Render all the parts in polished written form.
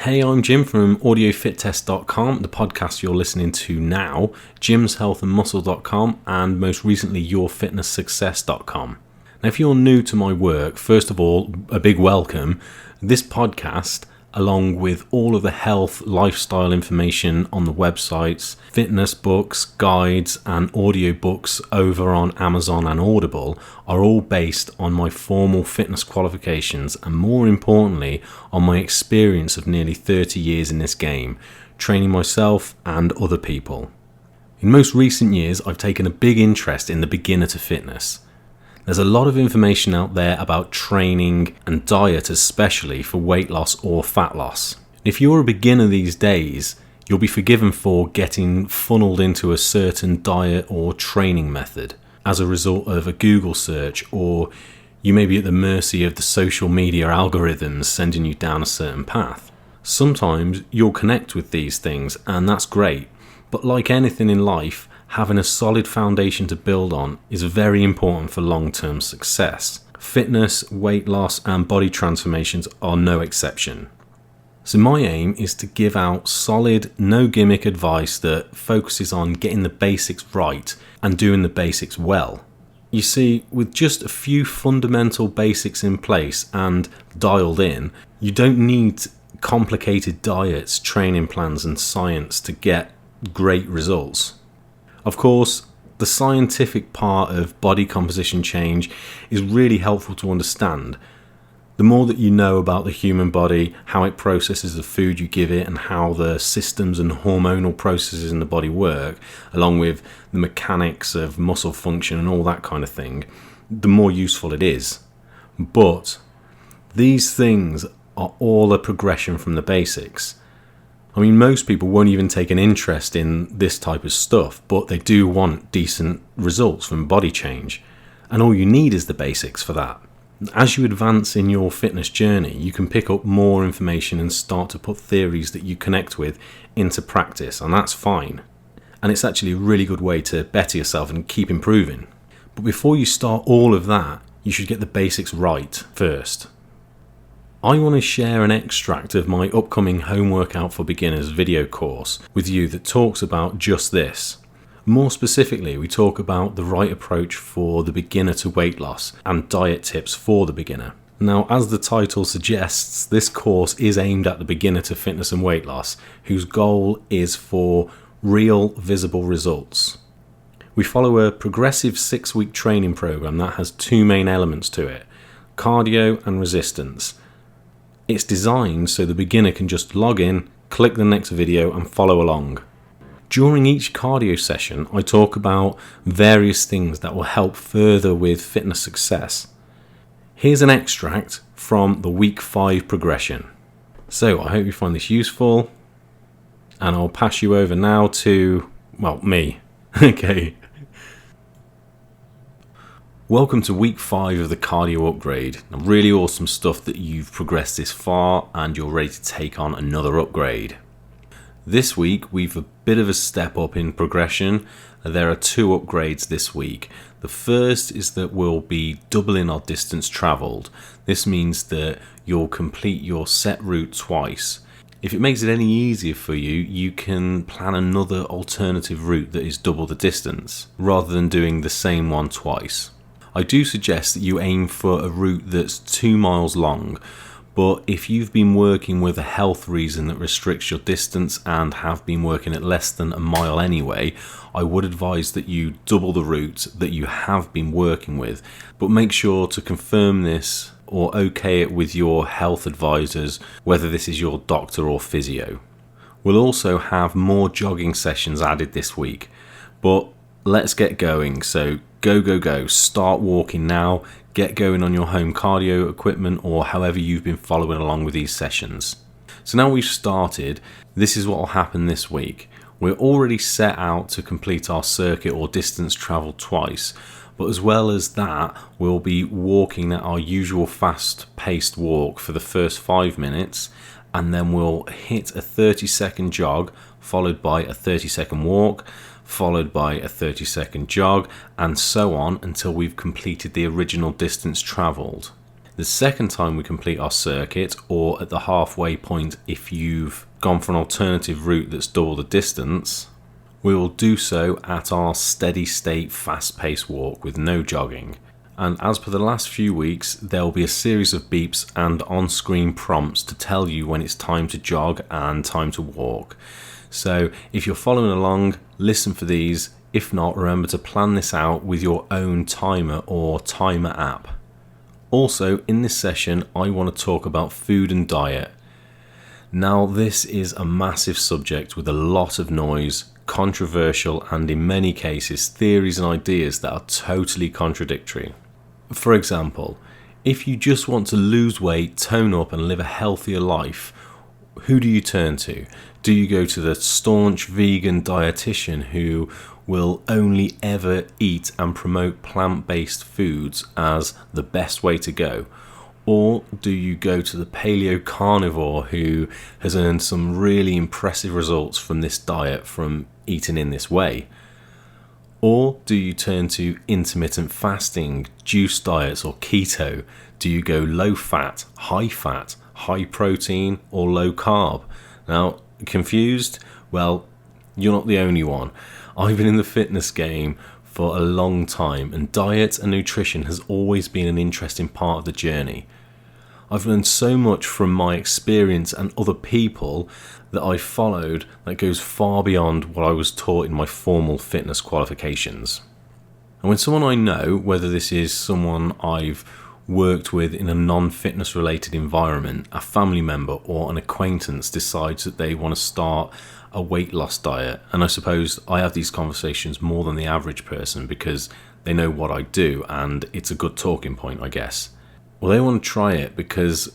Hey, I'm Jim from audiofittest.com, the podcast you're listening to now, jimshealthandmuscle.com, and most recently yourfitnesssuccess.com. Now, if you're new to my work, first of all, a big welcome. This podcast, along with all of the health, lifestyle information on the websites, fitness books, guides, and audiobooks over on Amazon and Audible, are all based on my formal fitness qualifications and, more importantly, on my experience of nearly 30 years in this game, training myself and other people. In most recent years, I've taken a big interest in the beginner to fitness. There's a lot of information out there about training and diet, especially for weight loss or fat loss. If you're a beginner these days, you'll be forgiven for getting funneled into a certain diet or training method as a result of a Google search, or you may be at the mercy of the social media algorithms sending you down a certain path. Sometimes you'll connect with these things, and that's great, but like anything in life, having a solid foundation to build on is very important for long-term success. Fitness, weight loss, and body transformations are no exception. So my aim is to give out solid, no-gimmick advice that focuses on getting the basics right and doing the basics well. You see, with just a few fundamental basics in place and dialed in, you don't need complicated diets, training plans, and science to get great results. Of course, the scientific part of body composition change is really helpful to understand. The more that you know about the human body, how it processes the food you give it, and how the systems and hormonal processes in the body work, along with the mechanics of muscle function and all that kind of thing, the more useful it is. But these things are all a progression from the basics. I mean, most people won't even take an interest in this type of stuff, but they do want decent results from body change. And all you need is the basics for that. As you advance in your fitness journey, you can pick up more information and start to put theories that you connect with into practice, and that's fine. And it's actually a really good way to better yourself and keep improving. But before you start all of that, you should get the basics right first. I want to share an extract of my upcoming Home Workout for Beginners video course with you that talks about just this. More specifically, we talk about the right approach for the beginner to weight loss and diet tips for the beginner. Now, as the title suggests, this course is aimed at the beginner to fitness and weight loss, whose goal is for real, visible results. We follow a progressive 6-week training program that has two main elements to it: cardio and resistance. It's designed so the beginner can just log in, click the next video and follow along. During each cardio session, I talk about various things that will help further with fitness success. Here's an extract from the week 5 progression. So I hope you find this useful, and I'll pass you over now to, me. Okay. Welcome to week 5 of the cardio upgrade. Really awesome stuff that you've progressed this far and you're ready to take on another upgrade. This week we've a bit of a step up in progression. There are 2 upgrades this week. The first is that we'll be doubling our distance travelled. This means that you'll complete your set route twice. If it makes it any easier for you, you can plan another alternative route that is double the distance, rather than doing the same one twice. I do suggest that you aim for a route that's 2 miles long, but if you've been working with a health reason that restricts your distance and have been working at less than a mile anyway, I would advise that you double the route that you have been working with, but make sure to confirm this or okay it with your health advisors, whether this is your doctor or physio. We'll also have more jogging sessions added this week, but let's get going. So go, start walking now, get going on your home cardio equipment or however you've been following along with these sessions. So now we've started, this is what will happen this week. We're already set out to complete our circuit or distance travelled twice, but as well as that, we'll be walking at our usual fast-paced walk for the first 5 minutes, and then we'll hit a 30-second jog, followed by a 30-second walk, followed by a 30-second jog, and so on until we've completed the original distance travelled. The second time we complete our circuit, or at the halfway point if you've gone for an alternative route that's double the distance, we will do so at our steady state fast-paced walk with no jogging. And as per the last few weeks, there will be a series of beeps and on-screen prompts to tell you when it's time to jog and time to walk. So if you're following along, listen for these. If not, remember to plan this out with your own timer or timer app. Also, in this session, I want to talk about food and diet. Now, this is a massive subject with a lot of noise, controversial, and in many cases, theories and ideas that are totally contradictory. For example, if you just want to lose weight, tone up, and live a healthier life, who do you turn to? Do you go to the staunch vegan dietitian who will only ever eat and promote plant-based foods as the best way to go? Or do you go to the paleo carnivore who has earned some really impressive results from this diet from eating in this way? Or do you turn to intermittent fasting, juice diets, or keto? Do you go low fat, high protein, or low carb? Now, confused? Well, you're not the only one. I've been in the fitness game for a long time, and diet and nutrition has always been an interesting part of the journey. I've learned so much from my experience and other people that I followed that goes far beyond what I was taught in my formal fitness qualifications. And when someone I know, whether this is someone I've worked with in a non-fitness related environment, a family member or an acquaintance, decides that they want to start a weight loss diet, and I suppose I have these conversations more than the average person because they know what I do and it's a good talking point, I guess. Well, they want to try it because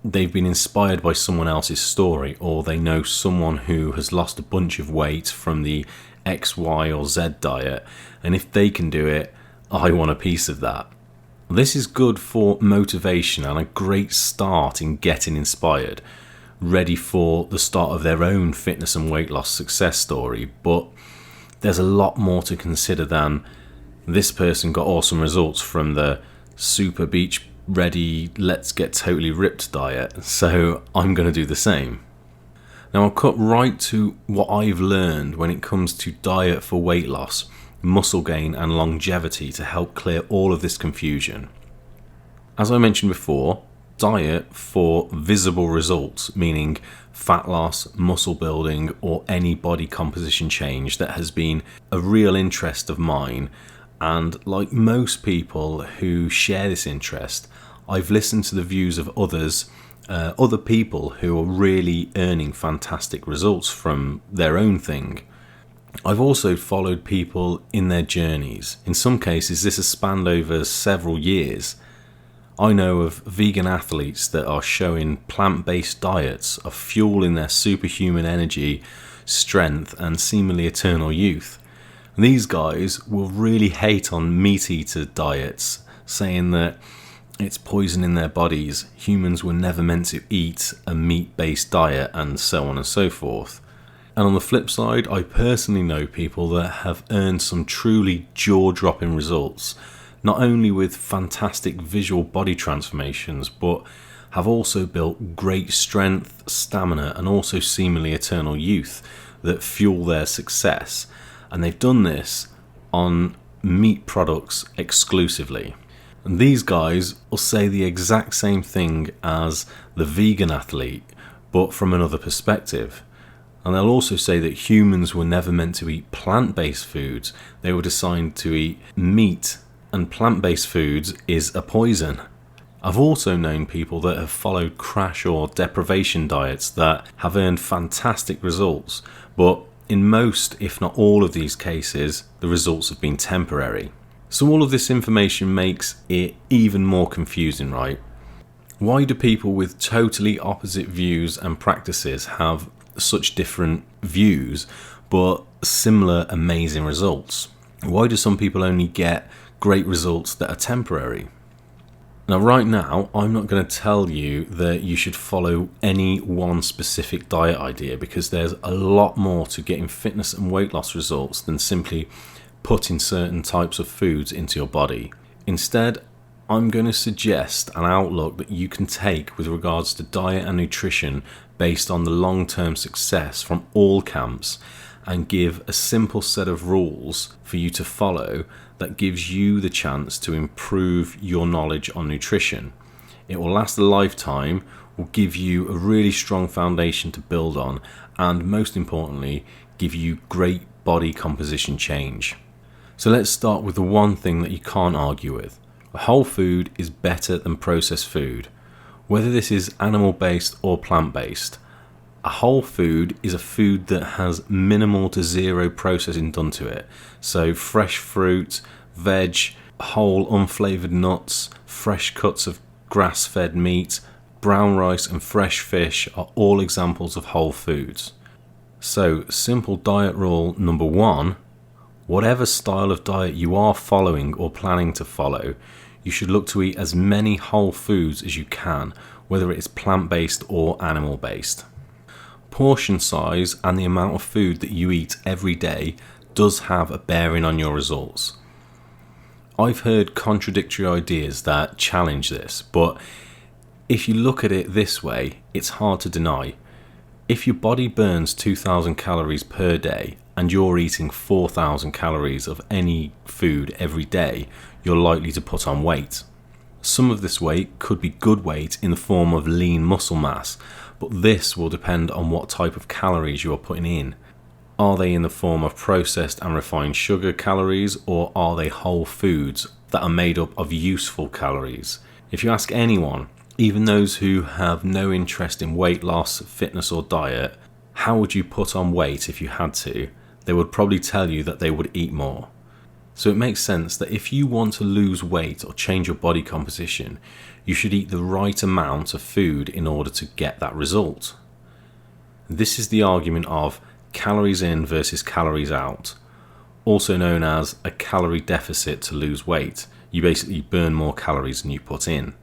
they've been inspired by someone else's story, or they know someone who has lost a bunch of weight from the X, Y, or Z diet, and if they can do it, I want a piece of that. This is good for motivation and a great start in getting inspired, ready for the start of their own fitness and weight loss success story. But there's a lot more to consider than this person got awesome results from the super beach ready, let's get totally ripped diet, so I'm going to do the same. Now I'll cut right to what I've learned when it comes to diet for weight loss, muscle gain and longevity to help clear all of this confusion. As I mentioned before, diet for visible results, meaning fat loss, muscle building, or any body composition change, that has been a real interest of mine. And like most people who share this interest, I've listened to the views of other people who are really earning fantastic results from their own thing. I've also followed people in their journeys. In some cases, this has spanned over several years. I know of vegan athletes that are showing plant-based diets are fueling their superhuman energy, strength, and seemingly eternal youth. And these guys will really hate on meat eater diets, saying that it's poisoning their bodies, humans were never meant to eat a meat-based diet, and so on and so forth. And on the flip side, I personally know people that have earned some truly jaw-dropping results, not only with fantastic visual body transformations, but have also built great strength, stamina, and also seemingly eternal youth that fuel their success. And they've done this on meat products exclusively. And these guys will say the exact same thing as the vegan athlete, but from another perspective. And they'll also say that humans were never meant to eat plant-based foods. They were designed to eat meat, and plant-based foods is a poison. I've also known people that have followed crash or deprivation diets that have earned fantastic results, but in most, if not all of these cases, the results have been temporary. So all of this information makes it even more confusing, right? Why do people with totally opposite views and practices have such different views but similar amazing results? Why do some people only get great results that are temporary? Now, right now, I'm not going to tell you that you should follow any one specific diet idea, because there's a lot more to getting fitness and weight loss results than simply putting certain types of foods into your body. Instead, I'm going to suggest an outlook that you can take with regards to diet and nutrition based on the long-term success from all camps, and give a simple set of rules for you to follow that gives you the chance to improve your knowledge on nutrition. It will last a lifetime, will give you a really strong foundation to build on, and most importantly, give you great body composition change. So let's start with the one thing that you can't argue with. A whole food is better than processed food. Whether this is animal-based or plant-based, a whole food is a food that has minimal to zero processing done to it. So fresh fruit, veg, whole unflavoured nuts, fresh cuts of grass-fed meat, brown rice and fresh fish are all examples of whole foods. So simple diet rule number 1, whatever style of diet you are following or planning to follow, you should look to eat as many whole foods as you can, whether it's plant-based or animal-based. Portion size and the amount of food that you eat every day does have a bearing on your results. I've heard contradictory ideas that challenge this, but if you look at it this way, it's hard to deny. If your body burns 2,000 calories per day and you're eating 4,000 calories of any food every day, you're likely to put on weight. Some of this weight could be good weight in the form of lean muscle mass, but this will depend on what type of calories you are putting in. Are they in the form of processed and refined sugar calories, or are they whole foods that are made up of useful calories? If you ask anyone, even those who have no interest in weight loss, fitness or diet, how would you put on weight if you had to? They would probably tell you that they would eat more. So it makes sense that if you want to lose weight or change your body composition, you should eat the right amount of food in order to get that result. This is the argument of calories in versus calories out, also known as a calorie deficit to lose weight. You basically burn more calories than you put in.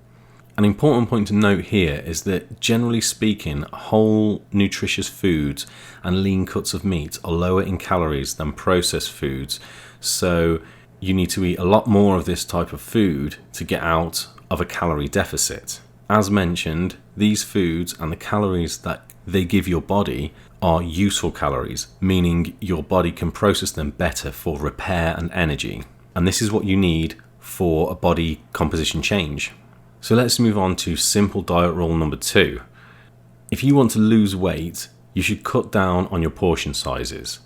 An important point to note here is that generally speaking, whole nutritious foods and lean cuts of meat are lower in calories than processed foods, so you need to eat a lot more of this type of food to get out of a calorie deficit. As mentioned, these foods and the calories that they give your body are useful calories, meaning your body can process them better for repair and energy. And this is what you need for a body composition change. So let's move on to simple diet rule number 2. If you want to lose weight, you should cut down on your portion sizes.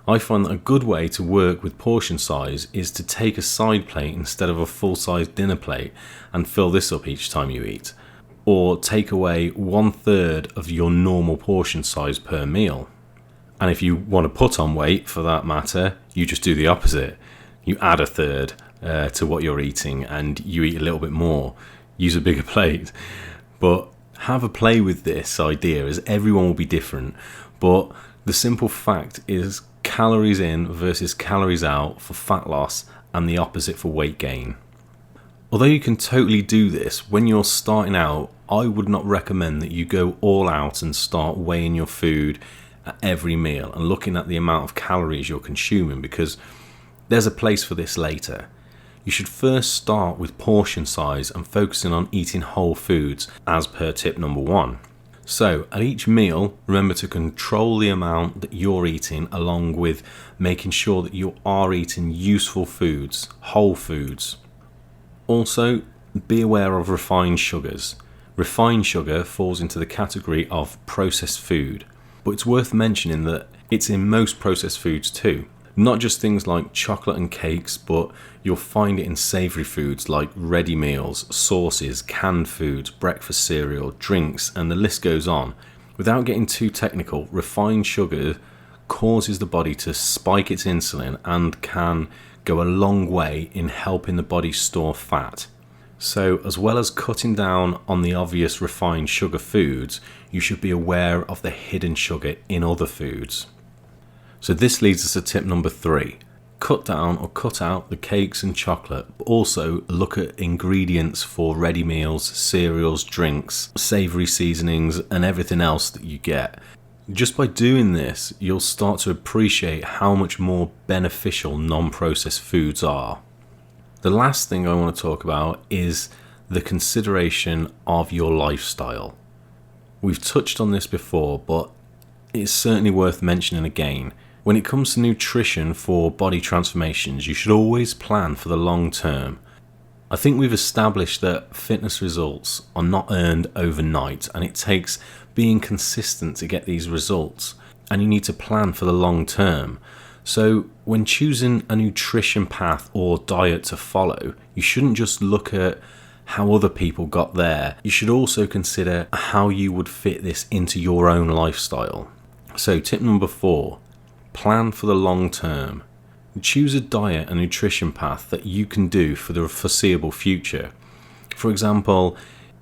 I find that a good way to work with portion size is to take a side plate instead of a full-size dinner plate and fill this up each time you eat. Or take away 1/3 of your normal portion size per meal. And if you want to put on weight, for that matter, you just do the opposite. You add 1/3 to what you're eating and you eat a little bit more. Use a bigger plate. But have a play with this idea, as everyone will be different. But the simple fact is calories in versus calories out for fat loss, and the opposite for weight gain. Although you can totally do this, when you're starting out, I would not recommend that you go all out and start weighing your food at every meal and looking at the amount of calories you're consuming, because there's a place for this later. You should first start with portion size and focusing on eating whole foods as per tip number 1. So at each meal, remember to control the amount that you're eating, along with making sure that you are eating useful foods, whole foods. Also, be aware of refined sugars. Refined sugar falls into the category of processed food, but it's worth mentioning that it's in most processed foods too. Not just things like chocolate and cakes, but you'll find it in savoury foods like ready meals, sauces, canned foods, breakfast cereal, drinks, and the list goes on. Without getting too technical, refined sugar causes the body to spike its insulin and can go a long way in helping the body store fat. So, as well as cutting down on the obvious refined sugar foods, you should be aware of the hidden sugar in other foods. So this leads us to tip number 3. Cut down or cut out the cakes and chocolate, but also look at ingredients for ready meals, cereals, drinks, savoury seasonings, and everything else that you get. Just by doing this, you'll start to appreciate how much more beneficial non-processed foods are. The last thing I want to talk about is the consideration of your lifestyle. We've touched on this before, but it's certainly worth mentioning again. When it comes to nutrition for body transformations, you should always plan for the long term. I think we've established that fitness results are not earned overnight, and it takes being consistent to get these results, and you need to plan for the long term. So when choosing a nutrition path or diet to follow, you shouldn't just look at how other people got there. You should also consider how you would fit this into your own lifestyle. So tip number 4, plan for the long term. Choose a diet and nutrition path that you can do for the foreseeable future. For example,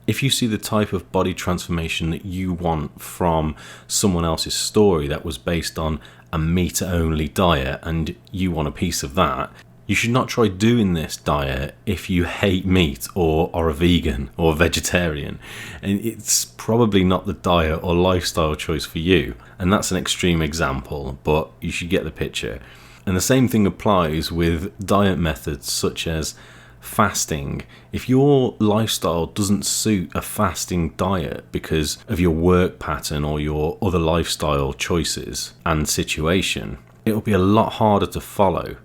if you see the type of body transformation that you want from someone else's story that was based on a meat-only diet and you want a piece of that, you should not try doing this diet if you hate meat or are a vegan or vegetarian. And it's probably not the diet or lifestyle choice for you. And that's an extreme example, but you should get the picture. And the same thing applies with diet methods such as fasting. If your lifestyle doesn't suit a fasting diet because of your work pattern or your other lifestyle choices and situation, it'll be a lot harder to follow.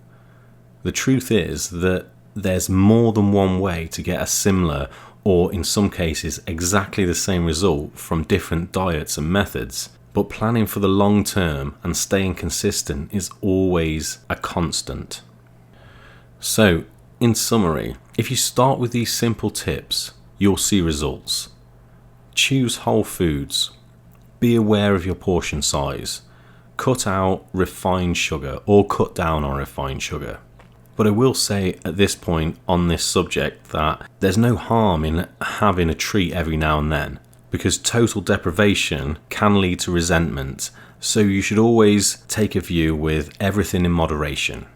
The truth is that there's more than one way to get a similar, or in some cases exactly the same result from different diets and methods. But planning for the long term and staying consistent is always a constant. So, in summary, if you start with these simple tips, you'll see results. Choose whole foods. Be aware of your portion size. Cut out refined sugar or cut down on refined sugar. But I will say at this point on this subject that there's no harm in having a treat every now and then, because total deprivation can lead to resentment. So you should always take a view with everything in moderation.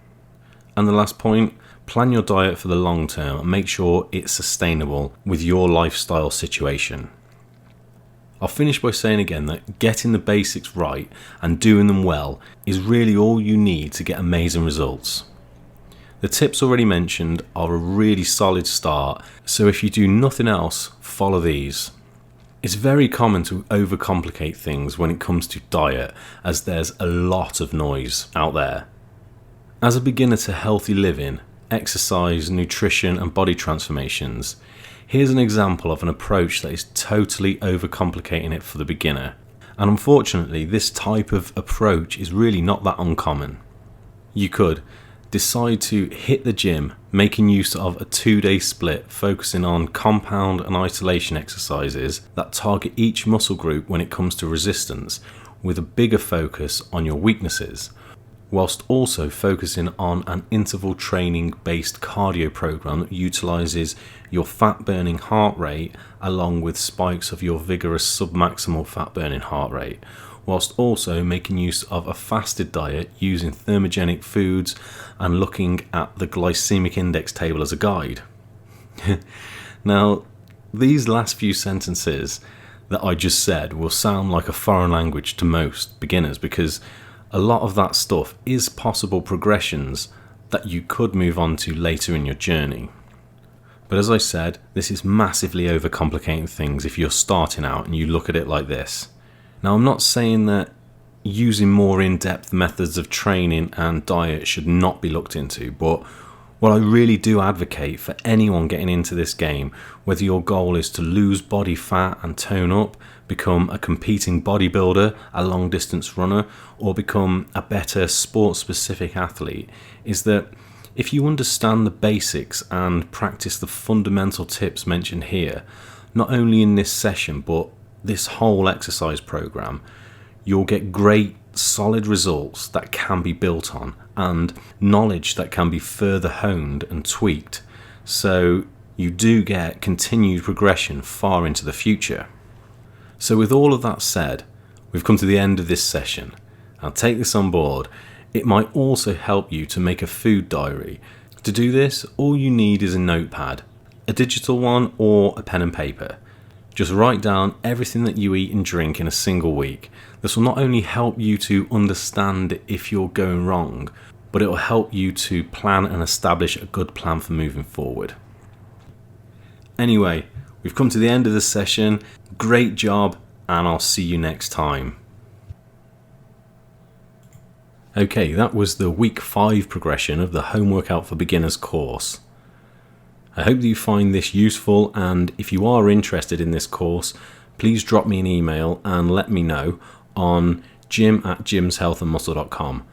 And the last point, plan your diet for the long term and make sure it's sustainable with your lifestyle situation. I'll finish by saying again that getting the basics right and doing them well is really all you need to get amazing results. The tips already mentioned are a really solid start, so if you do nothing else, follow these. It's very common to overcomplicate things when it comes to diet, as there's a lot of noise out there. As a beginner to healthy living, exercise, nutrition and body transformations, here's an example of an approach that is totally overcomplicating it for the beginner. And unfortunately, this type of approach is really not that uncommon. You could decide to hit the gym, making use of a 2-day split focusing on compound and isolation exercises that target each muscle group when it comes to resistance, with a bigger focus on your weaknesses, whilst also focusing on an interval training based cardio program that utilizes your fat burning heart rate along with spikes of your vigorous submaximal fat burning heart rate, whilst also making use of a fasted diet using thermogenic foods and looking at the glycemic index table as a guide. Now, these last few sentences that I just said will sound like a foreign language to most beginners, because a lot of that stuff is possible progressions that you could move on to later in your journey. But as I said, this is massively overcomplicating things if you're starting out and you look at it like this. Now, I'm not saying that using more in-depth methods of training and diet should not be looked into, but what I really do advocate for anyone getting into this game, whether your goal is to lose body fat and tone up, become a competing bodybuilder, a long-distance runner, or become a better sport-specific athlete, is that if you understand the basics and practice the fundamental tips mentioned here, not only in this session, but this whole exercise program, you'll get great solid results that can be built on and knowledge that can be further honed and tweaked, so you do get continued progression far into the future. So with all of that said, we've come to the end of this session. I'll take this on board. It might also help you to make a food diary. To do this, all you need is a notepad, a digital one or a pen and paper. Just write down everything that you eat and drink in a single week. This will not only help you to understand if you're going wrong, but it will help you to plan and establish a good plan for moving forward. Anyway, we've come to the end of this session. Great job, and I'll see you next time. Okay, that was the week 5 progression of the Home Workout for Beginners course. I hope that you find this useful, and if you are interested in this course, please drop me an email and let me know on jim@jimshealthandmuscle.com.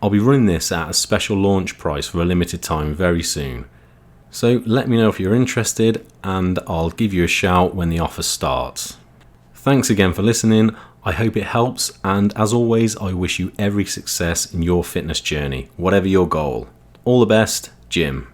I'll be running this at a special launch price for a limited time very soon. So let me know if you're interested, and I'll give you a shout when the offer starts. Thanks again for listening. I hope it helps, and as always, I wish you every success in your fitness journey, whatever your goal. All the best, Jim.